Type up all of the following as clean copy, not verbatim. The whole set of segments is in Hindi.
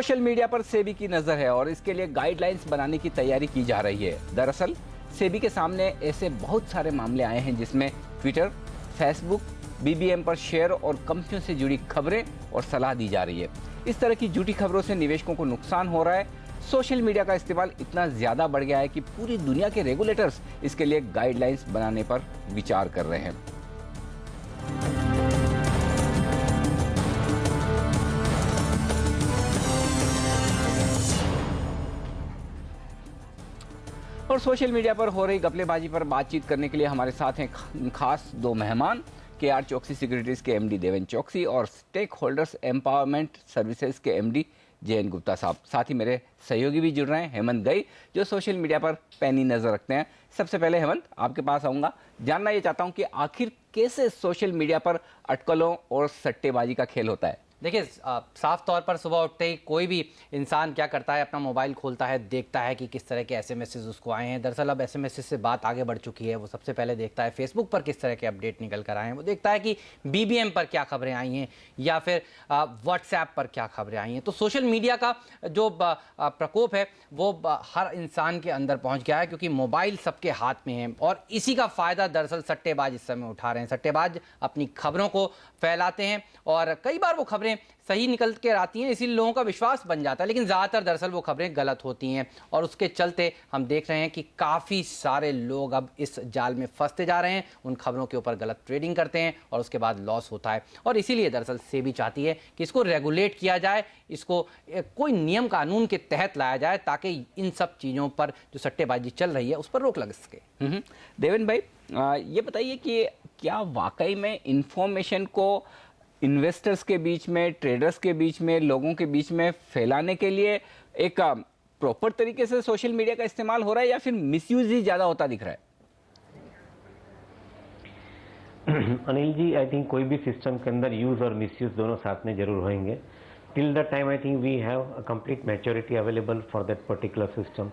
सोशल मीडिया पर सेबी की नजर है और इसके लिए गाइडलाइंस बनाने की तैयारी की जा रही है। दरअसल सेबी के सामने ऐसे बहुत सारे मामले आए हैं जिसमें ट्विटर, फेसबुक, बीबीएम पर शेयर और कंपनियों से जुड़ी खबरें और सलाह दी जा रही है। इस तरह की झूठी खबरों से निवेशकों को नुकसान हो रहा है। सोशल मीडिया का इस्तेमाल इतना ज्यादा बढ़ गया है कि पूरी दुनिया के रेगुलेटर्स इसके लिए गाइडलाइंस बनाने पर विचार कर रहे हैं। और सोशल मीडिया पर हो रही घपलेबाजी पर बातचीत करने के लिए हमारे साथ हैं खास दो मेहमान, केआर चौकसी सिक्योरिटीज के एमडी देवेन चौकसी और स्टेक होल्डर्स एम्पावरमेंट सर्विसेज के एमडी जयंत गुप्ता साहब। साथ ही मेरे सहयोगी भी जुड़ रहे हैं, हेमंत गई, जो सोशल मीडिया पर पैनी नजर रखते हैं। सबसे पहले हेमंत, आपके पास आऊंगा, जानना ये चाहता हूं कि आखिर कैसे सोशल मीडिया पर अटकलों और सट्टेबाजी का खेल होता है। देखिए, साफ तौर पर सुबह उठते ही कोई भी इंसान क्या करता है, अपना मोबाइल खोलता है, देखता है कि किस तरह के एसएमएसेस उसको आए हैं। दरअसल अब एसएमएसेस से बात आगे बढ़ चुकी है। वो सबसे पहले देखता है फेसबुक पर किस तरह के अपडेट निकल कर आए हैं, वो देखता है कि बीबीएम पर क्या खबरें आई हैं या फिर व्हाट्सएप पर क्या खबरें आई हैं। तो सोशल मीडिया का जो प्रकोप है वो हर इंसान के अंदर पहुँच गया है, क्योंकि मोबाइल सबके हाथ में है और इसी का फ़ायदा दरअसल सट्टेबाज इस समय उठा रहे हैं। सट्टेबाज अपनी खबरों को फैलाते हैं और कई बार वो खबरें सही निकल के आती हैं, इसीलिए लोगों का विश्वास बन जाता है, लेकिन ज़्यादातर दरअसल वो खबरें गलत होती हैं और उसके चलते हम देख रहे हैं कि काफ़ी सारे लोग अब इस जाल में फंसते जा रहे हैं। उन खबरों के ऊपर गलत ट्रेडिंग करते हैं और उसके बाद लॉस होता है। और इसीलिए दरअसल सेबी चाहती है कि इसको रेगुलेट किया जाए, इसको कोई नियम कानून के तहत लाया जाए, ताकि इन सब चीज़ों पर जो सट्टेबाजी चल रही है उस पर रोक लग सके। देवेन भाई, ये बताइए कि क्या वाकई में इंफॉर्मेशन को इन्वेस्टर्स के बीच में, ट्रेडर्स के बीच में, लोगों के बीच में फैलाने के लिए एक प्रॉपर तरीके से सोशल मीडिया का इस्तेमाल हो रहा है या फिर मिसयूज ही ज्यादा होता दिख रहा है? अनिल जी, आई थिंक कोई भी सिस्टम के अंदर यूज और मिसयूज दोनों साथ में जरूर होंगे। Till the time I think we have a complete maturity available for that particular system.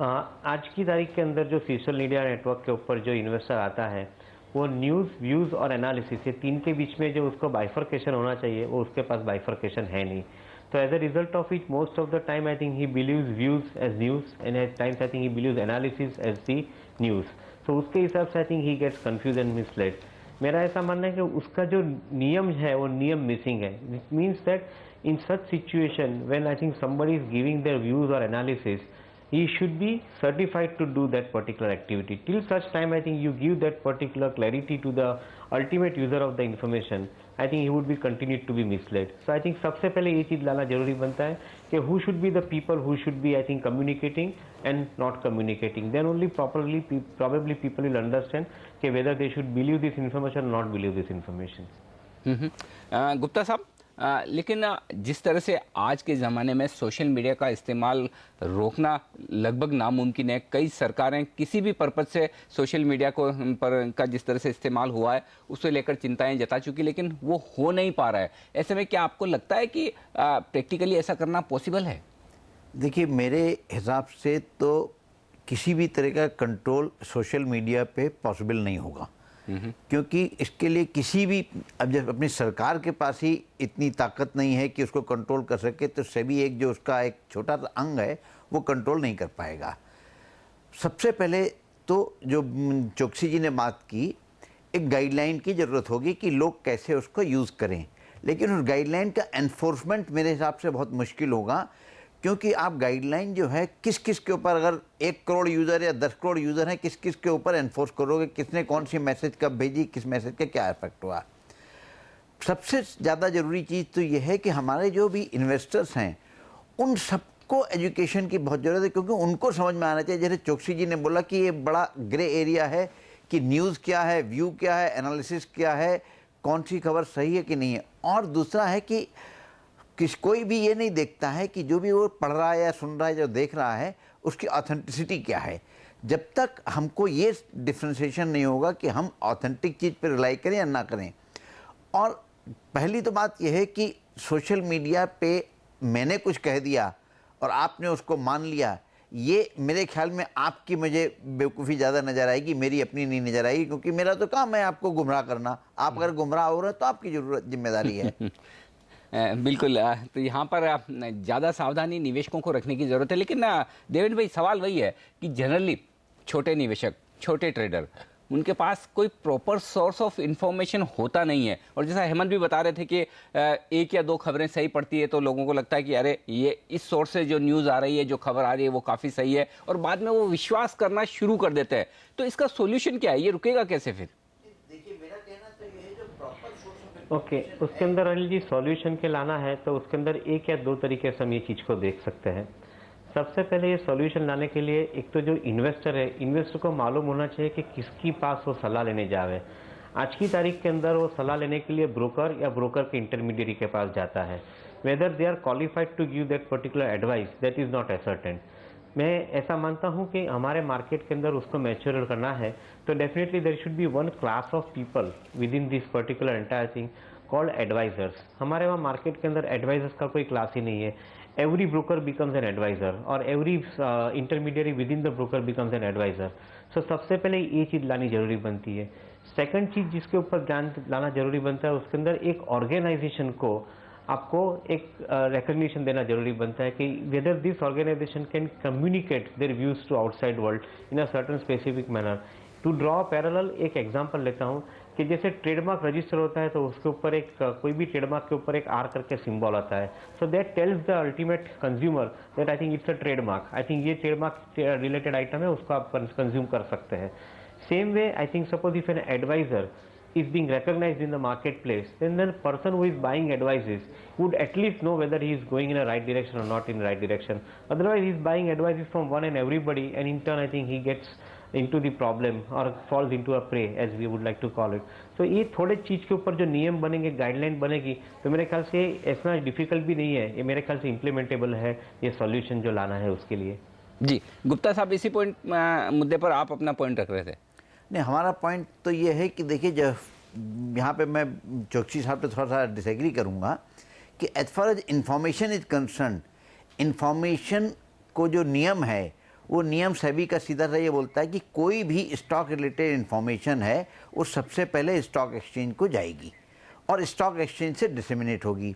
आज की तारीख के अंदर जो सोशल मीडिया नेटवर्क के ऊपर जो इन्वेस्टर आता है, वो न्यूज़, व्यूज़ और एनालिसिस, ये तीन के बीच में जो उसको बाइफर्केशन होना चाहिए, वो उसके पास बाइफर्केशन है नहीं। तो as a result of it, most of the time I think he believes views as news and at times I think he believes analysis as the news. तो उसके हिसाब से I think he gets confuse and misled. मेरा ऐसा मानना है कि उसका जो नियम है वो नियम मिसिंग है। It means that in such situation, when I think somebody is giving their views or analysis, he should be certified to do that particular activity. Till such time, I think you give that particular clarity to the ultimate user of the information, I think he would be continued to be misled. So I think सबसे पहले ये चीज़ लाना जरूरी बनता है कि who should be the people who should be, I think, communicating and not communicating. Then only probably people will understand कि whether they should believe this information or not believe this information. Gupta साहब, लेकिन जिस तरह से आज के ज़माने में सोशल मीडिया का इस्तेमाल रोकना लगभग नामुमकिन है, कई सरकारें किसी भी पर्पज़ से सोशल मीडिया को पर का जिस तरह से इस्तेमाल हुआ है उसे लेकर चिंताएं जता चुकी, लेकिन वो हो नहीं पा रहा है। ऐसे में क्या आपको लगता है कि प्रैक्टिकली ऐसा करना पॉसिबल है? देखिए, मेरे हिसाब से तो किसी भी तरह का कंट्रोल सोशल मीडिया पे पॉसिबल नहीं होगा, क्योंकि इसके लिए किसी भी, अब जब अपनी सरकार के पास ही इतनी ताकत नहीं है कि उसको कंट्रोल कर सके, तो सेबी एक जो उसका एक छोटा सा अंग है वो कंट्रोल नहीं कर पाएगा। सबसे पहले तो जो चौकसी जी ने बात की, एक गाइडलाइन की ज़रूरत होगी कि लोग कैसे उसको यूज़ करें, लेकिन उस गाइडलाइन का एनफोर्समेंट मेरे हिसाब से बहुत मुश्किल होगा, क्योंकि आप गाइडलाइन जो है किस किस के ऊपर, अगर 1 करोड़ यूज़र या 10 करोड़ यूज़र हैं, किस किस के ऊपर एनफोर्स करोगे, किसने कौन सी मैसेज कब भेजी, किस मैसेज का क्या इफेक्ट हुआ। सबसे ज़्यादा ज़रूरी चीज़ तो ये है कि हमारे जो भी इन्वेस्टर्स हैं उन सबको एजुकेशन की बहुत ज़रूरत है, क्योंकि उनको समझ में आना चाहिए। जैसे चौकसी जी ने बोला कि ये बड़ा ग्रे एरिया है कि न्यूज़ क्या है, व्यू क्या है, एनालिसिस क्या है, कौन सी खबर सही है कि नहीं है। और दूसरा है कि कोई भी ये नहीं देखता है कि जो भी वो पढ़ रहा है या सुन रहा है, जो देख रहा है, उसकी ऑथेंटिसिटी क्या है। जब तक हमको ये डिफ्रेंशिएशन नहीं होगा कि हम ऑथेंटिक चीज़ पर रिलाई करें या ना करें। और पहली तो बात यह है कि सोशल मीडिया पे मैंने कुछ कह दिया और आपने उसको मान लिया, ये मेरे ख्याल में आपकी मुझे बेवकूफ़ी ज़्यादा नज़र आएगी, मेरी अपनी नहीं नज़र आएगी, क्योंकि मेरा तो काम है आपको गुमराह करना। आप अगर गुमराह हो रहे हैं तो आपकी ज़रूरत जिम्मेदारी है। बिल्कुल तो यहाँ पर ज़्यादा सावधानी निवेशकों को रखने की ज़रूरत है। लेकिन देवेंद्र भाई, सवाल वही है कि जनरली छोटे निवेशक, छोटे ट्रेडर, उनके पास कोई प्रॉपर सोर्स ऑफ इंफॉर्मेशन होता नहीं है। और जैसा हेमंत भी बता रहे थे कि एक या दो खबरें सही पड़ती है तो लोगों को लगता है कि अरे ये इस सोर्स से जो न्यूज़ आ रही है, जो खबर आ रही है वो काफ़ी सही है, और बाद में वो विश्वास करना शुरू कर देते हैं। तो इसका सोल्यूशन क्या है? ये रुकेगा कैसे फिर? देखिए, मेरा कहना तो ये है, जो प्रॉपर सोर्स ऑफ ओके, उसके अंदर अनिल जी सॉल्यूशन के लाना है तो उसके अंदर एक या दो तरीके से हम ये चीज़ को देख सकते हैं। सबसे पहले ये सॉल्यूशन लाने के लिए एक तो जो इन्वेस्टर है, इन्वेस्टर को मालूम होना चाहिए कि किसकी पास वो सलाह लेने जावे। आज की तारीख के अंदर वो सलाह लेने के लिए ब्रोकर या ब्रोकर के इंटरमीडियरी के पास जाता है। Whether they are qualified to give that particular advice, that is not ascertain. मैं ऐसा मानता हूं कि हमारे मार्केट के अंदर उसको मैच्योर करना है तो definitely there should be one class of people within this particular entire thing called advisers. हमारे वहाँ मार्केट के अंदर एडवाइजर्स का कोई क्लास ही नहीं है। Every broker becomes an adviser और every intermediary within the broker becomes an adviser. So सबसे पहले ये चीज़ लानी जरूरी बनती है। सेकंड चीज़ जिसके ऊपर ध्यान लाना जरूरी बनता है, उसके अंदर एक ऑर्गेनाइजेशन को आपको एक रिकग्निशन देना जरूरी बनता है कि whether this organisation can communicate their views to outside world in a certain specific manner. To draw parallel एक एग्जांपल लेता हूँ कि जैसे ट्रेडमार्क रजिस्टर होता है तो उसके ऊपर एक कोई भी ट्रेडमार्क के ऊपर एक आर करके सिंबल आता है। So that tells the ultimate consumer that I think it's a trademark, I think ये ट्रेडमार्क रिलेटेड आइटम है, उसको आप कंज्यूम कर सकते हैं। Same way I think suppose if an adviser is being recognized in the marketplace, then the person who is buying advices would at least know whether he is going in a right direction or not in the right direction. Otherwise, he is buying advices from one and everybody, and in turn, I think he gets into the problem or falls into a prey, as we would like to call it. So ये थोड़े चीज़ के ऊपर जो नियम बनेंगे, गाइडलाइन बनेगी, तो मेरे ख्याल से इतना डिफिकल्ट भी नहीं है, ये मेरे ख्याल से इम्प्लीमेंटेबल है, ये सॉल्यूशन जो लाना है उसके लिए। जी गुप्ता साहब, इसी पॉइंट मुद्दे पर आप अपना पॉइंट रख रहे थे। नहीं, हमारा पॉइंट तो ये है कि देखिए, जब यहाँ पे मैं चौकसी साहब पे थोड़ा सा डिसएग्री करूँगा कि as far as information is concern, information को जो नियम है वो नियम सेबी का सीधा सा ये बोलता है कि कोई भी स्टॉक रिलेटेड इंफॉर्मेशन है वो सबसे पहले स्टॉक एक्सचेंज को जाएगी और स्टॉक एक्सचेंज से डिसेमिनेट होगी।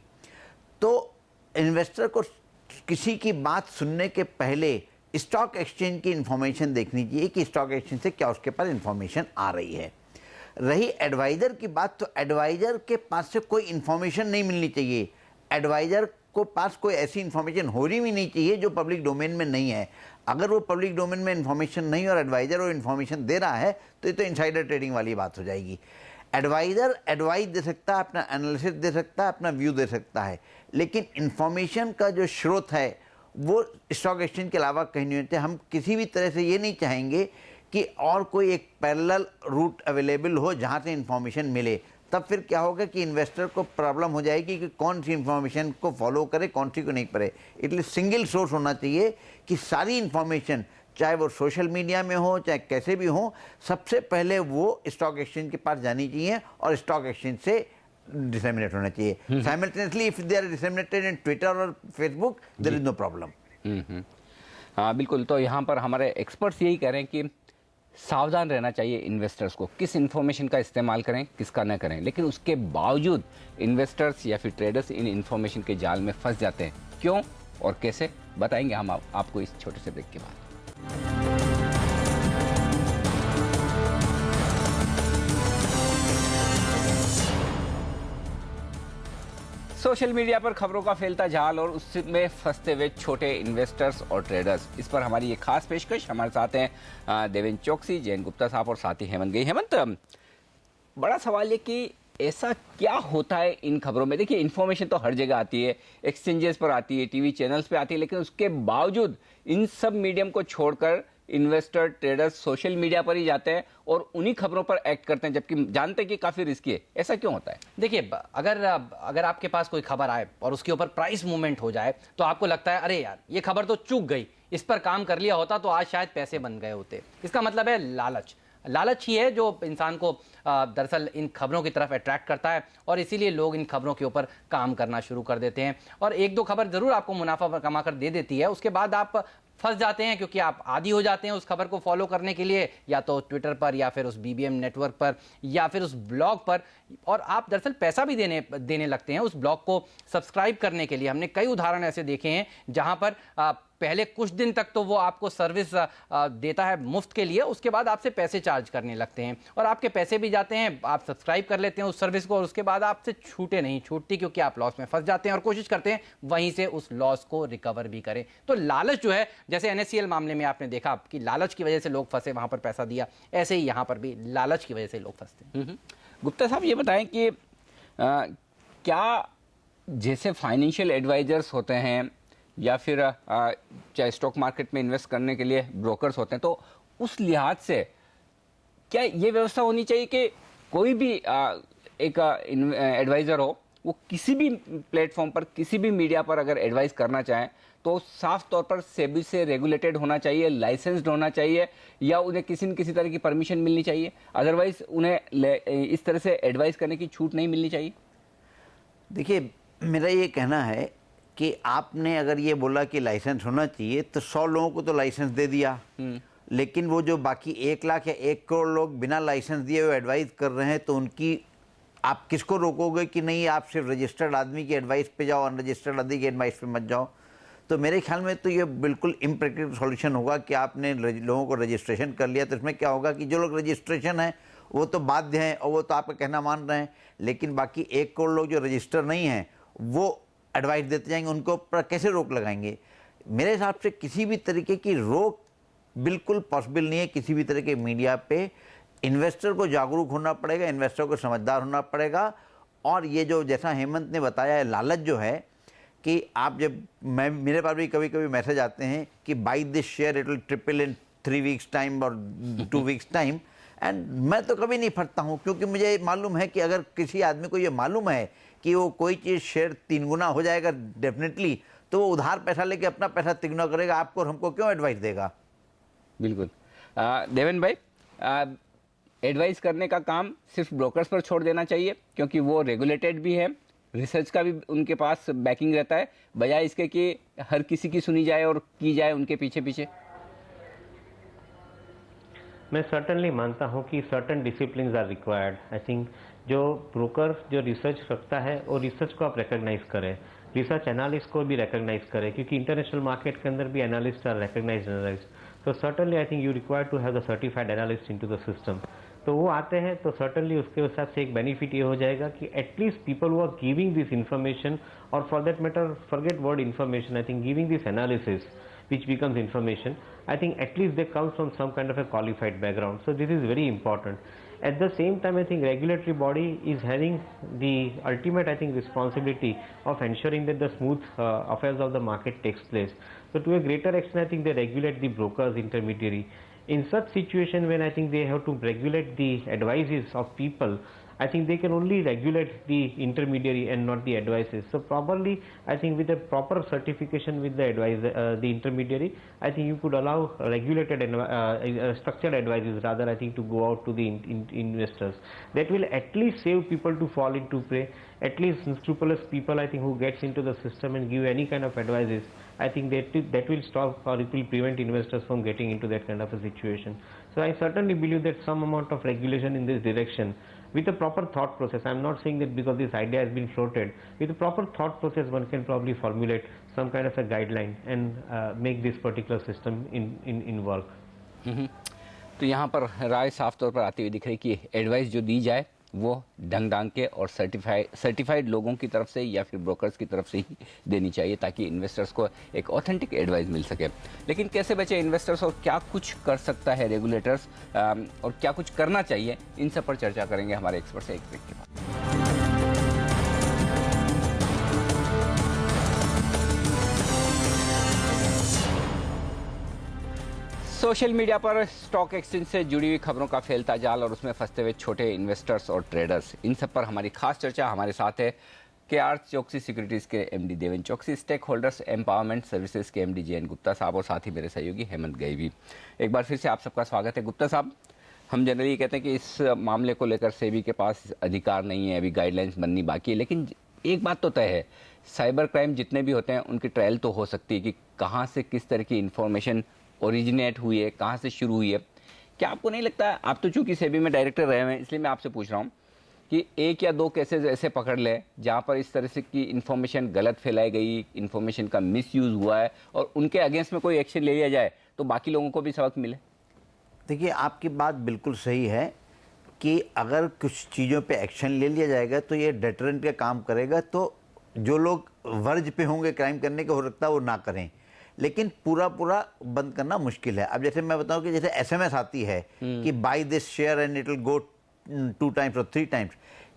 तो इन्वेस्टर को किसी की बात सुनने के पहले स्टॉक एक्सचेंज की इंफॉर्मेशन देखनी चाहिए कि स्टॉक एक्सचेंज से क्या उसके पास इंफॉर्मेशन आ रही है। रही एडवाइज़र की बात, तो एडवाइज़र के पास से कोई इंफॉर्मेशन नहीं मिलनी चाहिए। एडवाइज़र को पास कोई ऐसी इंफॉर्मेशन होनी भी नहीं चाहिए जो पब्लिक डोमेन में नहीं है। अगर वो पब्लिक डोमेन में इंफॉर्मेशन नहीं और एडवाइज़र वो इंफॉर्मेशन दे रहा है तो ये तो इनसाइडर ट्रेडिंग वाली बात हो जाएगी। एडवाइज़र एडवाइस दे सकता है, अपना एनालिसिस दे सकता है, अपना व्यू दे सकता है, लेकिन इंफॉर्मेशन का जो स्रोत है वो स्टॉक एक्सचेंज के अलावा कहीं नहीं होते। हम किसी भी तरह से ये नहीं चाहेंगे कि और कोई एक पैरेलल रूट अवेलेबल हो जहाँ से इंफॉर्मेशन मिले। तब फिर क्या होगा कि इन्वेस्टर को प्रॉब्लम हो जाएगी कि कौन सी इंफॉर्मेशन को फॉलो करे, कौन सी को नहीं करे। इसलिए सिंगल सोर्स होना चाहिए कि सारी इंफॉर्मेशन, चाहे वो सोशल मीडिया में हो चाहे कैसे भी हो, सबसे पहले वो स्टॉक एक्सचेंज के पास जानी चाहिए और स्टॉक एक्सचेंज से डिसेमिनेट होना चाहिए। Simultaneously if they are disseminated in Twitter और Facebook, there is no problem. हाँ बिल्कुल, तो यहाँ पर हमारे एक्सपर्ट्स यही कह रहे हैं कि सावधान रहना चाहिए इन्वेस्टर्स को, किस इन्फॉर्मेशन का इस्तेमाल करें, किसका न करें। लेकिन उसके बावजूद इन्वेस्टर्स या फिर ट्रेडर्स इन इन्फॉर्मेशन के जाल में फंस जाते हैं। क्यों और कैसे, बताएंगे हम आपको इस छोटे से ब्रेक के बाद। सोशल मीडिया पर खबरों का फैलता जाल और उसमें फंसते हुए छोटे इन्वेस्टर्स और ट्रेडर्स, इस पर हमारी ये खास पेशकश। हमारे साथ हैं देवेंद्र चौकसी, जयंत गुप्ता साहब और साथ ही हेमंत गई। हेमंत, बड़ा सवाल है कि ऐसा क्या होता है इन खबरों में? देखिए, इन्फॉर्मेशन तो हर जगह आती है, एक्सचेंजेस पर आती है, टीवी चैनल्स पे आती है, लेकिन उसके बावजूद इन सब मीडियम को छोड़कर इन्वेस्टर ट्रेडर्स सोशल मीडिया पर ही जाते हैं और उन्हीं खबरों पर एक्ट करते हैं, जबकि जानते हैं कि काफ़ी रिस्की है। ऐसा क्यों होता है? देखिए, अगर आपके पास कोई खबर आए और उसके ऊपर प्राइस मूवमेंट हो जाए तो आपको लगता है अरे यार ये खबर तो चूक गई, इस पर काम कर लिया होता तो आज शायद पैसे बन गए होते। इसका मतलब है लालच। लालच ही है जो इंसान को दरअसल इन खबरों की तरफ अट्रैक्ट करता है और इसीलिए लोग इन खबरों के ऊपर काम करना शुरू कर देते हैं। और एक दो खबर ज़रूर आपको मुनाफा कमा कर दे देती है, उसके बाद आप फंस जाते हैं, क्योंकि आप आदी हो जाते हैं उस खबर को फॉलो करने के लिए, या तो ट्विटर पर या फिर उस बीबीएम नेटवर्क पर या फिर उस ब्लॉग पर, और आप दरअसल पैसा भी देने लगते हैं उस ब्लॉग को सब्सक्राइब करने के लिए। हमने कई उदाहरण ऐसे देखे हैं जहां पर पहले कुछ दिन तक तो वो आपको सर्विस देता है मुफ्त के लिए, उसके बाद आपसे पैसे चार्ज करने लगते हैं और आपके पैसे भी जाते हैं, आप सब्सक्राइब कर लेते हैं उस सर्विस को और उसके बाद आपसे छूटे नहीं छूटती, क्योंकि आप लॉस में फंस जाते हैं और कोशिश करते हैं वहीं से उस लॉस को रिकवर भी करें। तो लालच जो है, जैसे NSCL मामले में आपने देखा कि लालच की वजह से लोग फंसे, वहां पर पैसा दिया, ऐसे ही यहां पर भी लालच की वजह से लोग फंसते हैं। गुप्ता साहब ये बताएं कि क्या जैसे फाइनेंशियल एडवाइजर्स होते हैं या फिर चाहे स्टॉक मार्केट में इन्वेस्ट करने के लिए ब्रोकर्स होते हैं, तो उस लिहाज से क्या ये व्यवस्था होनी चाहिए कि कोई भी एक एडवाइज़र हो, वो किसी भी प्लेटफॉर्म पर, किसी भी मीडिया पर अगर एडवाइस करना चाहें तो साफ तौर पर सेबी से रेगुलेटेड होना चाहिए, लाइसेंस्ड होना चाहिए, या उन्हें किसी न किसी तरह की परमिशन मिलनी चाहिए, अदरवाइज उन्हें इस तरह से एडवाइस करने की छूट नहीं मिलनी चाहिए? देखिए, मेरा ये कहना है कि आपने अगर ये बोला कि लाइसेंस होना चाहिए तो 100 लोगों को तो लाइसेंस दे दिया, लेकिन वो जो बाकी 1 लाख या 1 करोड़ लोग बिना लाइसेंस दिए हुए एडवाइस कर रहे हैं, तो उनकी आप किसको रोकोगे कि नहीं आप सिर्फ रजिस्टर्ड आदमी की एडवाइस पे जाओ, अनरजिस्टर्ड आदमी की एडवाइस पे मत जाओ? तो मेरे ख्याल में तो ये बिल्कुल इम्प्रैक्टिकल सॉल्यूशन होगा कि आपने लोगों को रजिस्ट्रेशन कर लिया, तो इसमें क्या होगा कि जो लोग रजिस्ट्रेशन है वो तो बाध्य हैं और वो तो आपका कहना मान रहे हैं, लेकिन बाकी 1 करोड़ लोग जो रजिस्टर नहीं हैं वो एडवाइस देते जाएंगे, उनको पर कैसे रोक लगाएंगे? मेरे हिसाब से किसी भी तरीके की रोक बिल्कुल पॉसिबल नहीं है किसी भी तरह के मीडिया पे। इन्वेस्टर को जागरूक होना पड़ेगा, इन्वेस्टर को समझदार होना पड़ेगा, और ये जो जैसा हेमंत ने बताया है, लालच जो है कि आप जब मेरे पास भी कभी कभी मैसेज आते हैं कि by this share it will triple in 3 weeks time और 2 वीक्स टाइम, एंड मैं तो कभी नहीं फटता हूँ, क्योंकि मुझे मालूम है कि अगर किसी आदमी को ये मालूम है कि वो कोई चीज़ शेयर 3 गुना हो जाएगा डेफिनेटली, तो वो उधार पैसा लेके अपना पैसा 3 गुना करेगा, आपको और हमको क्यों एडवाइस देगा? बिल्कुल। देवेन भाई, एडवाइस करने का काम सिर्फ ब्रोकर्स पर छोड़ देना चाहिए, क्योंकि वो रेगुलेटेड भी है, रिसर्च का भी उनके पास बैकिंग रहता है, बजाय इसके कि हर किसी की सुनी जाए और की जाए उनके पीछे पीछे। मैं सर्टनली मानता हूं कि certain disciplines are required. I think जो ब्रोकर जो रिसर्च रखता है और रिसर्च को आप रिकॉग्नाइज करें, रिसर्च एनालिस्ट को भी रिकॉग्नाइज करें, क्योंकि इंटरनेशनल मार्केट के अंदर भी एनालिस्ट आर रिकॉग्नाइज्ड एनालिस्ट। तो certainly I think you require to have the certified analyst into the system. तो वो आते हैं तो सर्टनली उसके हिसाब से एक बेनिफिट ये हो जाएगा कि at least people who are giving this information, और for that matter forget word information, I think giving this analysis which becomes information, I think at least they come from some kind of a qualified background. So this is very important. At the same time, I think regulatory body is having the ultimate, I think, responsibility of ensuring that the smooth affairs of the market takes place. So to a greater extent, I think they regulate the brokers, intermediary. In such situation when I think they have to regulate the advices of people, I think they can only regulate the intermediary and not the advices. So probably, I think with a proper certification with the advisor, the intermediary, I think you could allow regulated and structured advices rather, I think, to go out to the investors. That will at least save people to fall into prey. At least unscrupulous people, I think, who gets into the system and give any kind of advices, I think that will stop, or it will prevent investors from getting into that kind of a situation. So I certainly believe that some amount of regulation in this direction, with a proper thought process, I am not saying that because this idea has been floated, with a proper thought process one can probably formulate some kind of a guideline and make this particular system in work. तो यहाँ पर राय साफ तौर पर आती हुई दिख रही कि एडवाइस जो दी जाए वो ढंग ढांग के और सर्टिफाइड लोगों की तरफ से या फिर ब्रोकर्स की तरफ से ही देनी चाहिए, ताकि इन्वेस्टर्स को एक ऑथेंटिक एडवाइस मिल सके। लेकिन कैसे बचे इन्वेस्टर्स और क्या कुछ कर सकता है रेगुलेटर्स और क्या कुछ करना चाहिए, इन सब पर चर्चा करेंगे हमारे एक्सपर्ट से एक ब्रेक के बाद। सोशल मीडिया पर स्टॉक एक्सचेंज से जुड़ी हुई खबरों का फैलता जाल और उसमें फंसते हुए छोटे इन्वेस्टर्स और ट्रेडर्स, इन सब पर हमारी खास चर्चा। हमारे साथ है KR चौकसी सिक्योरिटीज के MD देवेन चौकसी, स्टेक होल्डर्स एम्पावरमेंट सर्विसेज के MD JN गुप्ता साहब, और साथ ही मेरे सहयोगी हेमंत गैवी। एक बार फिर से आप सबका स्वागत है। गुप्ता साहब, हम जनरली कहते हैं कि इस मामले को लेकर सेबी के पास अधिकार नहीं है, अभी गाइडलाइंस बननी बाकी है, लेकिन एक बात तो तय है, साइबर क्राइम जितने भी होते हैं उनकी ट्रायल तो हो सकती है कि कहाँ से किस तरह की इंफॉर्मेशन ओरिजिनेट हुई है, कहाँ से शुरू हुई है। क्या आपको नहीं लगता, आप तो चूंकि सेबी में डायरेक्टर रहे हैं इसलिए मैं आपसे पूछ रहा हूँ कि 1 या 2 केसेस ऐसे पकड़ ले जहाँ पर इस तरह से की इन्फॉर्मेशन गलत फैलाई गई, इन्फॉर्मेशन का मिसयूज हुआ है और उनके अगेंस्ट में कोई एक्शन ले लिया जाए तो बाकी लोगों को भी सबक मिले? देखिए, आपकी बात बिल्कुल सही है कि अगर कुछ चीज़ों पे एक्शन ले लिया जाएगा तो ये डेटरेंट का काम करेगा, तो जो लोग वर्ज पे होंगे क्राइम करने के, हो सकता है वो ना करें, लेकिन पूरा बंद करना मुश्किल है। अब जैसे मैं बताऊं कि जैसे एसएमएस आती है कि buy this share and it will go 2 times और 3 टाइम्स,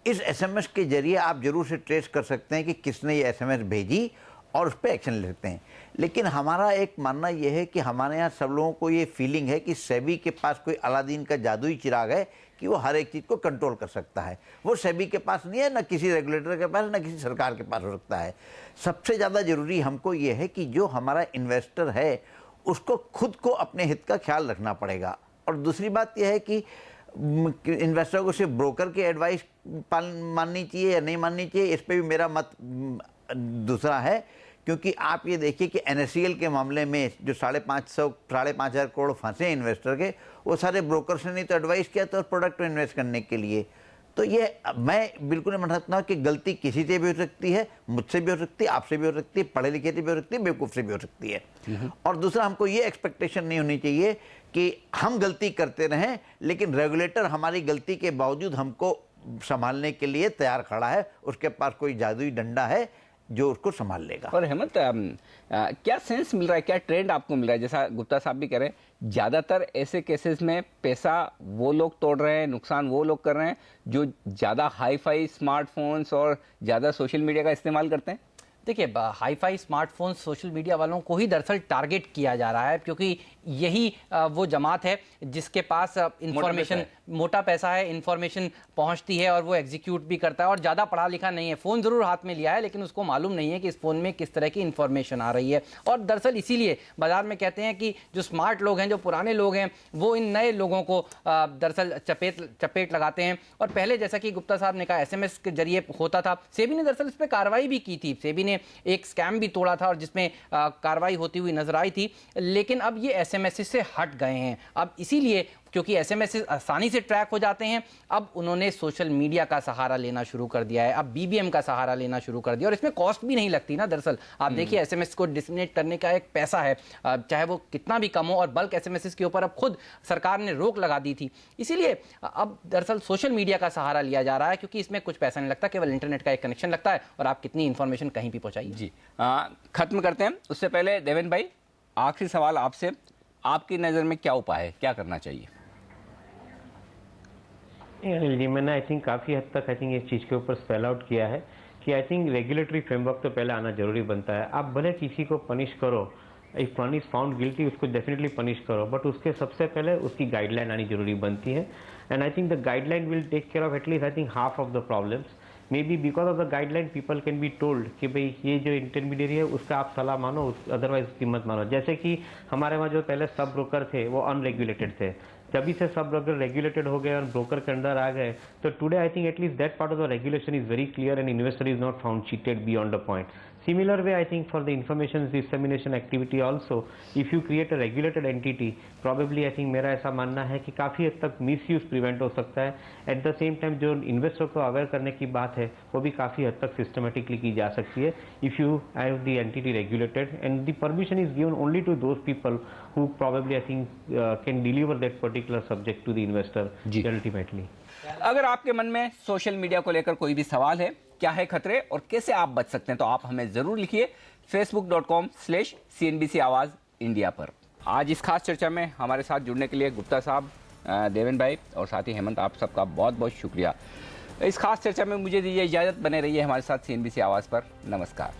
इस एसएमएस के जरिए आप जरूर से ट्रेस कर सकते हैं कि किसने ये एसएमएस भेजी और उस पर एक्शन ले सकते हैं। लेकिन हमारा एक मानना यह है कि हमारे यहाँ सब लोगों को ये फीलिंग है कि सेबी के पास कोई अलादीन का जादुई चिराग है कि वो हर एक चीज़ को कंट्रोल कर सकता है। वो सेबी के पास नहीं है, ना किसी रेगुलेटर के पास, ना किसी सरकार के पास हो सकता है। सबसे ज़्यादा ज़रूरी हमको ये है कि जो हमारा इन्वेस्टर है उसको खुद को अपने हित का ख्याल रखना पड़ेगा। और दूसरी बात यह है कि इन्वेस्टर को सिर्फ ब्रोकर की एडवाइस माननी चाहिए या नहीं माननी चाहिए, इस पर भी मेरा मत दूसरा है। क्योंकि आप ये देखिए कि NSCL के मामले में जो 5,500 करोड़ फंसे इन्वेस्टर के, वो सारे ब्रोकर्स ने नहीं तो एडवाइस किया तो प्रोडक्ट में इन्वेस्ट करने के लिए। तो ये मैं बिल्कुल नहीं मानता हूँ कि गलती किसी से भी हो सकती है, मुझसे भी हो सकती है, आपसे भी हो सकती है, पढ़े लिखे से भी हो सकती है, बेवकूफ़ से भी हो सकती है। और दूसरा, हमको ये एक्सपेक्टेशन नहीं होनी चाहिए कि हम गलती करते रहें लेकिन रेगुलेटर हमारी गलती के बावजूद हमको संभालने के लिए तैयार खड़ा है, उसके पास कोई जादुई डंडा है जो उसको संभाल लेगा। और हेमंत, क्या सेंस मिल रहा है, क्या ट्रेंड आपको मिल रहा है? जैसा गुप्ता साहब भी कह रहे हैं, ज्यादातर ऐसे केसेस में पैसा वो लोग तोड़ रहे हैं, नुकसान वो लोग कर रहे हैं जो ज्यादा हाई फाई स्मार्टफोन्स और ज्यादा सोशल मीडिया का इस्तेमाल करते हैं। देखिए, hi fi smartphone social media वालों को ही दरअसल टारगेट किया जा रहा है, क्योंकि यही वो जमात है जिसके पास इंफॉर्मेशन, मोटा पैसा है, इंफॉर्मेशन पहुंचती है और वो एग्जीक्यूट भी करता है, और ज़्यादा पढ़ा लिखा नहीं है। फ़ोन ज़रूर हाथ में लिया है लेकिन उसको मालूम नहीं है कि इस फ़ोन में किस तरह की इंफॉर्मेशन आ रही है। और दरअसल इसीलिए बाज़ार में कहते हैं कि जो स्मार्ट लोग हैं, जो पुराने लोग हैं, वो इन नए लोगों को दरअसल चपेट लगाते हैं। और पहले जैसा कि गुप्ता साहब ने कहा, SMS के जरिए होता था। सेबी ने दरअसल इस पर कार्रवाई भी की थी, सेबी ने एक स्कैम भी तोड़ा था और जिसमें कार्रवाई होती हुई नजर आई थी। लेकिन अब ये SMS से हट गए हैं। अब इसीलिए, क्योंकि SMS आसानी से ट्रैक हो जाते हैं, अब उन्होंने सोशल मीडिया का सहारा लेना शुरू कर दिया है, अब BBM का सहारा लेना शुरू कर दिया। और इसमें कॉस्ट भी नहीं लगती ना। दरअसल आप देखिए, SMS को डिसमिनेट करने का एक पैसा है, चाहे वो कितना भी कम हो, और बल्क SMS के ऊपर अब खुद सरकार ने रोक लगा दी थी। इसीलिए अब दरअसल सोशल मीडिया का सहारा लिया जा रहा है, क्योंकि इसमें कुछ पैसा नहीं लगता, केवल इंटरनेट का एक कनेक्शन लगता है और आप कितनी इंफॉर्मेशन कहीं भी पहुंचाइए। जी, खत्म करते हैं। उससे पहले देवेन भाई, आखिरी सवाल आपसे, आपकी नज़र में क्या उपाय है, क्या करना चाहिए? अनिल जी, मैंने आई थिंक काफ़ी हद तक इस चीज़ के ऊपर स्पेल आउट किया है कि आई थिंक रेगुलेटरी फ्रेमवर्क तो पहले आना जरूरी बनता है। आप भले किसी को पनिश करो, if one is found guilty उसको डेफिनेटली पनिश करो, बट उसके सबसे पहले उसकी गाइडलाइन आनी जरूरी बनती है। And I think the guideline will take care of at least I think half of the problems. Maybe because of the guideline people can be told कि भाई ये जो इंटरमीडिएट है उसका आप सलाह मानो, अदरवाइज उसकी मत मानो। जैसे कि हमारे वहाँ जो पहले सब ब्रोकर थे वो अनरेगुलेटेड थे, जब से सब ब्रोकर रेगुलेटेड हो गए और ब्रोकर के अंडर आ गए, तो today I think at least that part of the regulation is very clear and investor is not found cheated beyond the point. Similar way, I think for the information dissemination activity also, if you create a regulated entity, probably I think मेरा ऐसा मानना है कि काफ़ी हद तक misuse prevent हो सकता है. At the same time, जो investor को aware करने की बात है, वो भी काफ़ी हद तक systematically की जा सकती है. If you have the entity regulated and the permission is given only to those people who probably I think can deliver that particular subject to the investor ultimately. अगर आपके मन में सोशल मीडिया को लेकर कोई भी सवाल है, क्या है खतरे और कैसे आप बच सकते हैं, तो आप हमें जरूर लिखिए facebook.com/CNBC आवाज इंडिया पर. आज इस खास चर्चा में हमारे साथ जुड़ने के लिए गुप्ता साहब, देवेन भाई और साथ ही हेमंत, आप सबका बहुत बहुत शुक्रिया. इस खास चर्चा में मुझे दीजिए इजाजत, बने रहिए हमारे साथ CNBC आवाज पर. नमस्कार.